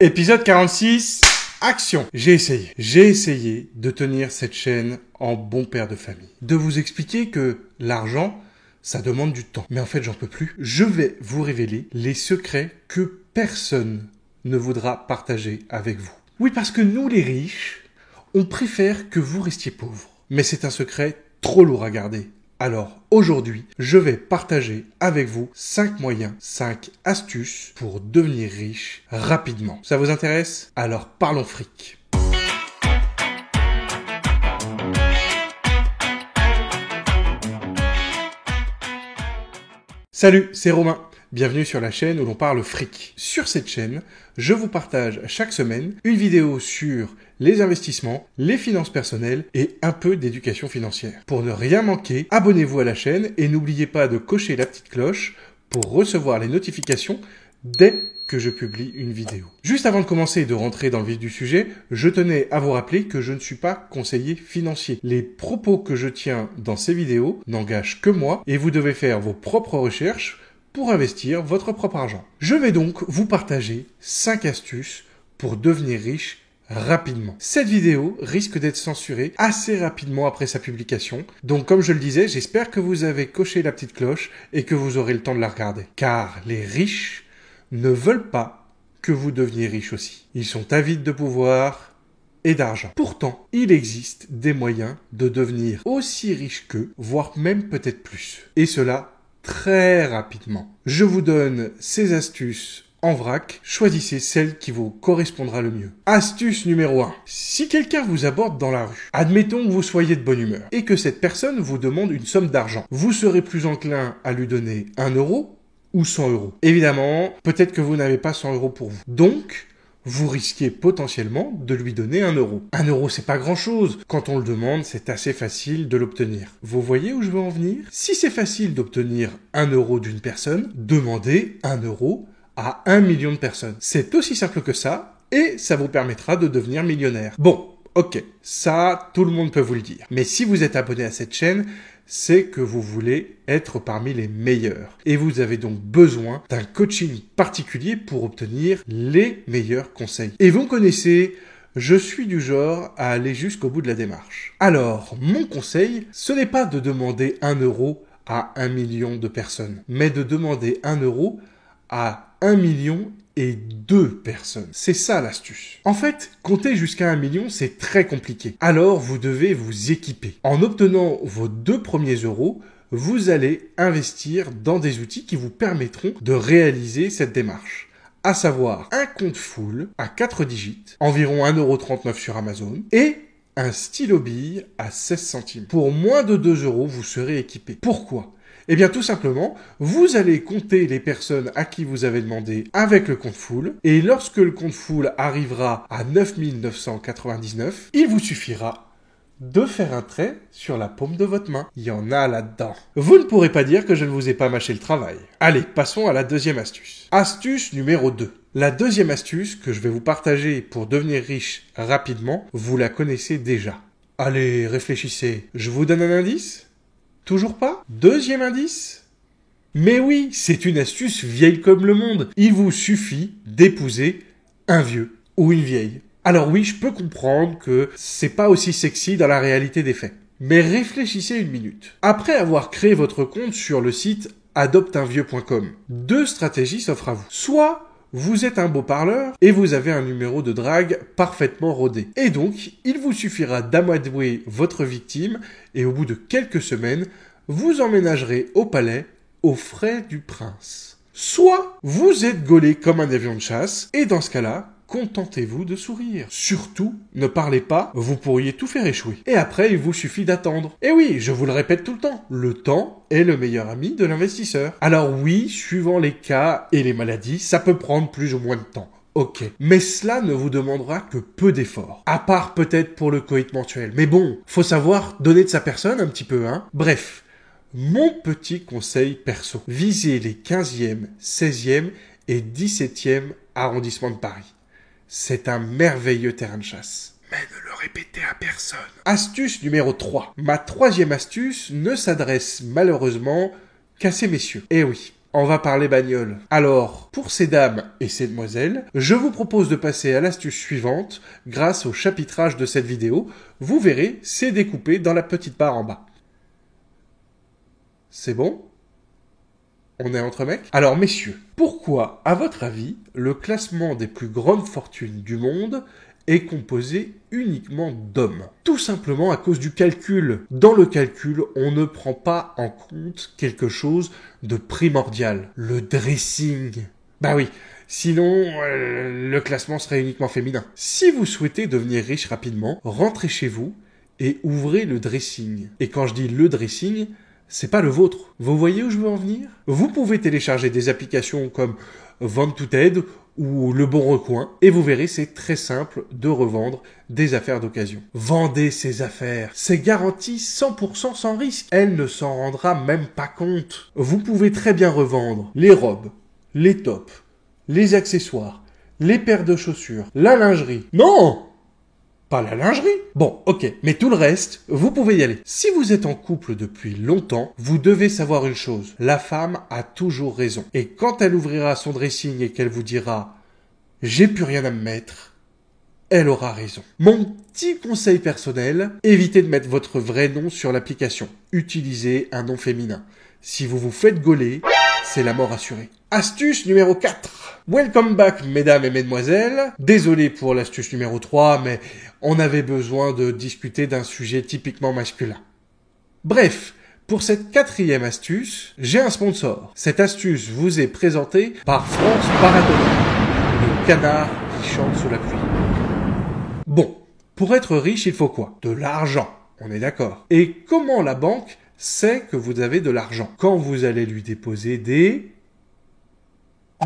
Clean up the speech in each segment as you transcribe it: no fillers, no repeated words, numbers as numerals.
Épisode 46, action. J'ai essayé de tenir cette chaîne en bon père de famille. De vous expliquer que l'argent, ça demande du temps. Mais en fait, j'en peux plus. Je vais vous révéler les secrets que personne ne voudra partager avec vous. Oui, parce que nous, les riches, on préfère que vous restiez pauvres. Mais c'est un secret trop lourd à garder. Alors, aujourd'hui, je vais partager avec vous 5 moyens, 5 astuces pour devenir riche rapidement. Ça vous intéresse? Alors, parlons fric. Salut, c'est Romain. Bienvenue sur la chaîne où l'on parle fric. Sur cette chaîne, je vous partage chaque semaine une vidéo sur les investissements, les finances personnelles et un peu d'éducation financière. Pour ne rien manquer, abonnez-vous à la chaîne et n'oubliez pas de cocher la petite cloche pour recevoir les notifications dès que je publie une vidéo. Juste avant de commencer et de rentrer dans le vif du sujet, je tenais à vous rappeler que je ne suis pas conseiller financier. Les propos que je tiens dans ces vidéos n'engagent que moi et vous devez faire vos propres recherches pour investir votre propre argent. Je vais donc vous partager 5 astuces pour devenir riche rapidement. Cette vidéo risque d'être censurée assez rapidement après sa publication. Donc comme je le disais, j'espère que vous avez coché la petite cloche et que vous aurez le temps de la regarder. Car les riches ne veulent pas que vous deveniez riche aussi. Ils sont avides de pouvoir et d'argent. Pourtant, il existe des moyens de devenir aussi riche qu'eux, voire même peut-être plus. Et cela très rapidement. Je vous donne ces astuces en vrac. Choisissez celle qui vous correspondra le mieux. Astuce numéro 1. Si quelqu'un vous aborde dans la rue, admettons que vous soyez de bonne humeur et que cette personne vous demande une somme d'argent, vous serez plus enclin à lui donner 1 euro ou 100 euros. Évidemment, peut-être que vous n'avez pas 100 euros pour vous. Donc, vous risquez potentiellement de lui donner 1 euro. 1 euro, c'est pas grand-chose. Quand on le demande, c'est assez facile de l'obtenir. Vous voyez où je veux en venir? Si c'est facile d'obtenir 1 euro d'une personne, demandez 1 euro à 1 million de personnes. C'est aussi simple que ça, et ça vous permettra de devenir millionnaire. Bon, ok, ça, tout le monde peut vous le dire. Mais si vous êtes abonné à cette chaîne, c'est que vous voulez être parmi les meilleurs. Et vous avez donc besoin d'un coaching particulier pour obtenir les meilleurs conseils. Et vous me connaissez, je suis du genre à aller jusqu'au bout de la démarche. Alors, mon conseil, ce n'est pas de demander 1 euro à 1 million de personnes, mais de demander 1 euro à 1 million et 2 personnes. C'est ça l'astuce. En fait, compter jusqu'à 1 million, c'est très compliqué. Alors, vous devez vous équiper. En obtenant vos 2 premiers euros, vous allez investir dans des outils qui vous permettront de réaliser cette démarche. À savoir, un compte full à 4 digits, environ 1,39 € sur Amazon, et un stylo bille à 16 centimes. Pour moins de 2 euros, vous serez équipé. Pourquoi ? Eh bien, tout simplement, vous allez compter les personnes à qui vous avez demandé avec le compte full, et lorsque le compte full arrivera à 9 999, il vous suffira de faire un trait sur la paume de votre main. Il y en a là-dedans. Vous ne pourrez pas dire que je ne vous ai pas mâché le travail. Allez, passons à la deuxième astuce. Astuce numéro 2. La deuxième astuce que je vais vous partager pour devenir riche rapidement, vous la connaissez déjà. Allez, réfléchissez. Je vous donne un indice ? Toujours pas? Deuxième indice? Mais oui, c'est une astuce vieille comme le monde. Il vous suffit d'épouser un vieux ou une vieille. Alors oui, je peux comprendre que c'est pas aussi sexy dans la réalité des faits. Mais réfléchissez une minute. Après avoir créé votre compte sur le site adopteunvieux.com, 2 stratégies s'offrent à vous. Soit vous êtes un beau parleur et vous avez un numéro de drague parfaitement rodé. Et donc, il vous suffira d'amadouer votre victime et au bout de quelques semaines, vous emménagerez au palais aux frais du prince. Soit vous êtes gaulé comme un avion de chasse et dans ce cas-là, contentez-vous de sourire. Surtout, ne parlez pas, vous pourriez tout faire échouer. Et après, il vous suffit d'attendre. Et oui, je vous le répète tout le temps, le temps est le meilleur ami de l'investisseur. Alors oui, suivant les cas et les maladies, ça peut prendre plus ou moins de temps. Ok. Mais cela ne vous demandera que peu d'efforts. À part peut-être pour le coït mensuel. Mais bon, faut savoir donner de sa personne un petit peu, hein. Bref, mon petit conseil perso. Visez les 15e, 16e et 17e arrondissements de Paris. C'est un merveilleux terrain de chasse. Mais ne le répétez à personne. Astuce numéro 3. Ma troisième astuce ne s'adresse malheureusement qu'à ces messieurs. Eh oui, On va parler bagnole. Alors, pour ces dames et ces demoiselles, je vous propose de passer à l'astuce suivante grâce au chapitrage de cette vidéo. Vous verrez, c'est découpé dans la petite barre en bas. C'est bon ? On est entre mecs ? Alors messieurs, pourquoi, à votre avis, le classement des plus grandes fortunes du monde est composé uniquement d'hommes? Tout simplement à cause du calcul. Dans le calcul, on ne prend pas en compte quelque chose de primordial. Le dressing. Bah oui, sinon le classement serait uniquement féminin. Si vous souhaitez devenir riche rapidement, rentrez chez vous et ouvrez le dressing. Et quand je dis le dressing, c'est pas le vôtre. Vous voyez où je veux en venir ? Vous pouvez télécharger des applications comme Vente to Aide ou Le Bon Recoin et vous verrez, c'est très simple de revendre des affaires d'occasion. Vendez ces affaires. C'est garanti 100% sans risque. Elle ne s'en rendra même pas compte. Vous pouvez très bien revendre les robes, les tops, les accessoires, les paires de chaussures, la lingerie. Non ! Pas la lingerie. Bon, ok, mais tout le reste, vous pouvez y aller. Si vous êtes en couple depuis longtemps, vous devez savoir une chose. La femme a toujours raison. Et quand elle ouvrira son dressing et qu'elle vous dira « J'ai plus rien à me mettre », elle aura raison. Mon petit conseil personnel, évitez de mettre votre vrai nom sur l'application. Utilisez un nom féminin. Si vous vous faites gauler, c'est la mort assurée. Astuce numéro 4. Welcome back, mesdames et mesdemoiselles. Désolé pour l'astuce numéro 3, mais on avait besoin de discuter d'un sujet typiquement masculin. Bref, pour cette 4e astuce, j'ai un sponsor. Cette astuce vous est présentée par France Paratonique, le canard qui chante sous la pluie. Bon, pour être riche, il faut quoi ? De l'argent, on est d'accord. Et comment la banque sait que vous avez de l'argent ? Quand vous allez lui déposer des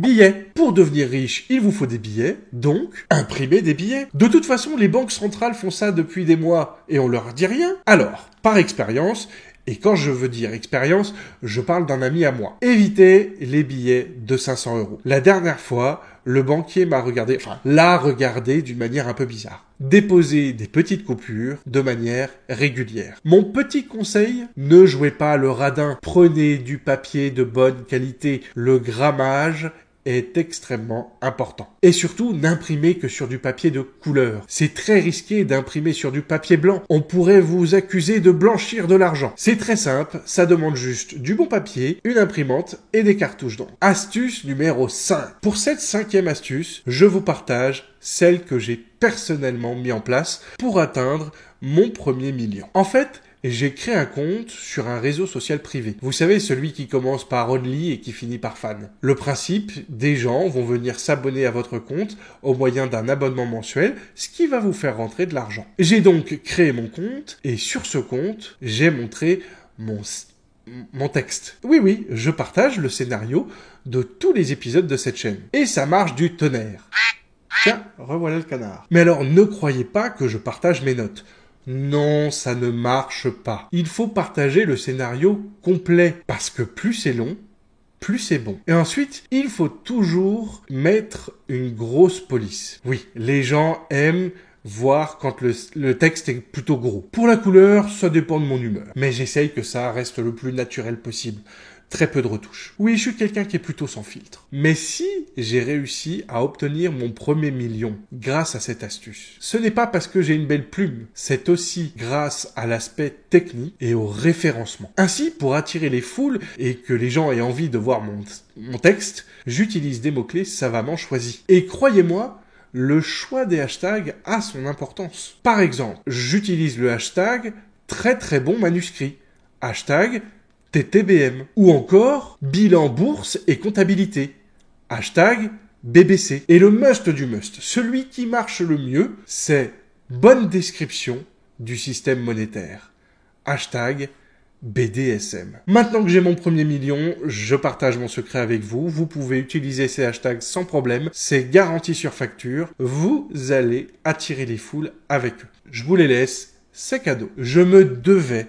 billets. Pour devenir riche, il vous faut des billets, donc imprimez des billets. De toute façon, les banques centrales font ça depuis des mois et on leur dit rien. Alors, par expérience, et quand je veux dire expérience, je parle d'un ami à moi. Évitez les billets de 500 €. La dernière fois, le banquier l'a regardé d'une manière un peu bizarre. Déposez des petites coupures de manière régulière. Mon petit conseil, ne jouez pas le radin. Prenez du papier de bonne qualité. Le grammage est extrêmement important. Et surtout, n'imprimez que sur du papier de couleur. C'est très risqué d'imprimer sur du papier blanc. On pourrait vous accuser de blanchir de l'argent. C'est très simple, ça demande juste du bon papier, une imprimante et des cartouches d'encre. Astuce numéro 5. Pour cette 5e astuce, je vous partage celle que j'ai personnellement mis en place pour atteindre mon premier million. En fait, j'ai créé un compte sur un réseau social privé. Vous savez, celui qui commence par Only et qui finit par Fan. Le principe, des gens vont venir s'abonner à votre compte au moyen d'un abonnement mensuel, ce qui va vous faire rentrer de l'argent. J'ai donc créé mon compte et sur ce compte, j'ai montré mon texte. Oui, je partage le scénario de tous les épisodes de cette chaîne. Et ça marche du tonnerre. Tiens, revoilà le canard. Mais alors, ne croyez pas que je partage mes notes. Non, ça ne marche pas. Il faut partager le scénario complet, parce que plus c'est long, plus c'est bon. Et ensuite, il faut toujours mettre une grosse police. Oui, les gens aiment voir quand le texte est plutôt gros. Pour la couleur, ça dépend de mon humeur. Mais j'essaye que ça reste le plus naturel possible. Très peu de retouches. Oui, je suis quelqu'un qui est plutôt sans filtre. Mais si j'ai réussi à obtenir mon premier million grâce à cette astuce, ce n'est pas parce que j'ai une belle plume, c'est aussi grâce à l'aspect technique et au référencement. Ainsi, pour attirer les foules et que les gens aient envie de voir mon texte, j'utilise des mots-clés savamment choisis. Et croyez-moi, le choix des hashtags a son importance. Par exemple, j'utilise le hashtag très très bon manuscrit. Hashtag TTBM. Ou encore, bilan bourse et comptabilité. Hashtag BBC. Et le must du must, celui qui marche le mieux, c'est bonne description du système monétaire. Hashtag BDSM. Maintenant que j'ai mon premier million, je partage mon secret avec vous. Vous pouvez utiliser ces hashtags sans problème. C'est garanti sur facture. Vous allez attirer les foules avec eux. Je vous les laisse. C'est cadeau. Je me devais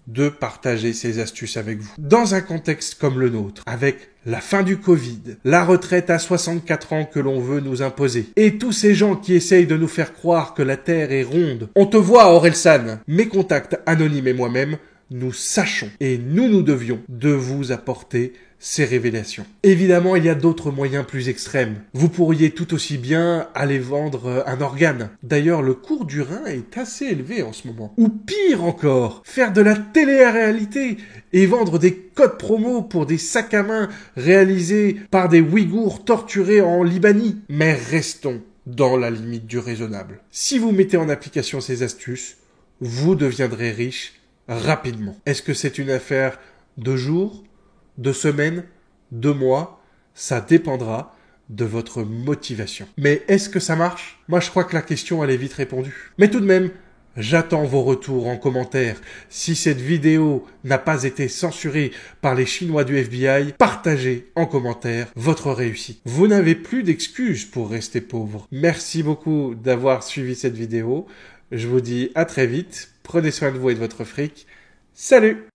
de partager ces astuces avec vous. Dans un contexte comme le nôtre, avec la fin du Covid, la retraite à 64 ans que l'on veut nous imposer, et tous ces gens qui essayent de nous faire croire que la Terre est ronde. On te voit, Orelsan. Mes contacts anonymes et moi-même, nous sachons et nous devions de vous apporter ces révélations. Évidemment, il y a d'autres moyens plus extrêmes. Vous pourriez tout aussi bien aller vendre un organe. D'ailleurs, le cours du rein est assez élevé en ce moment. Ou pire encore, faire de la télé-réalité et vendre des codes promo pour des sacs à main réalisés par des Ouïghours torturés en Libanie. Mais restons dans la limite du raisonnable. Si vous mettez en application ces astuces, vous deviendrez riche rapidement. Est-ce que c'est une affaire de jours, de semaines, de mois? Ça dépendra de votre motivation. Mais est-ce que ça marche? Moi, je crois que la question, elle est vite répondue. Mais tout de même, j'attends vos retours en commentaire. Si cette vidéo n'a pas été censurée par les Chinois du FBI, partagez en commentaire votre réussite. Vous n'avez plus d'excuses pour rester pauvre. Merci beaucoup d'avoir suivi cette vidéo. Je vous dis à très vite. Prenez soin de vous et de votre fric. Salut!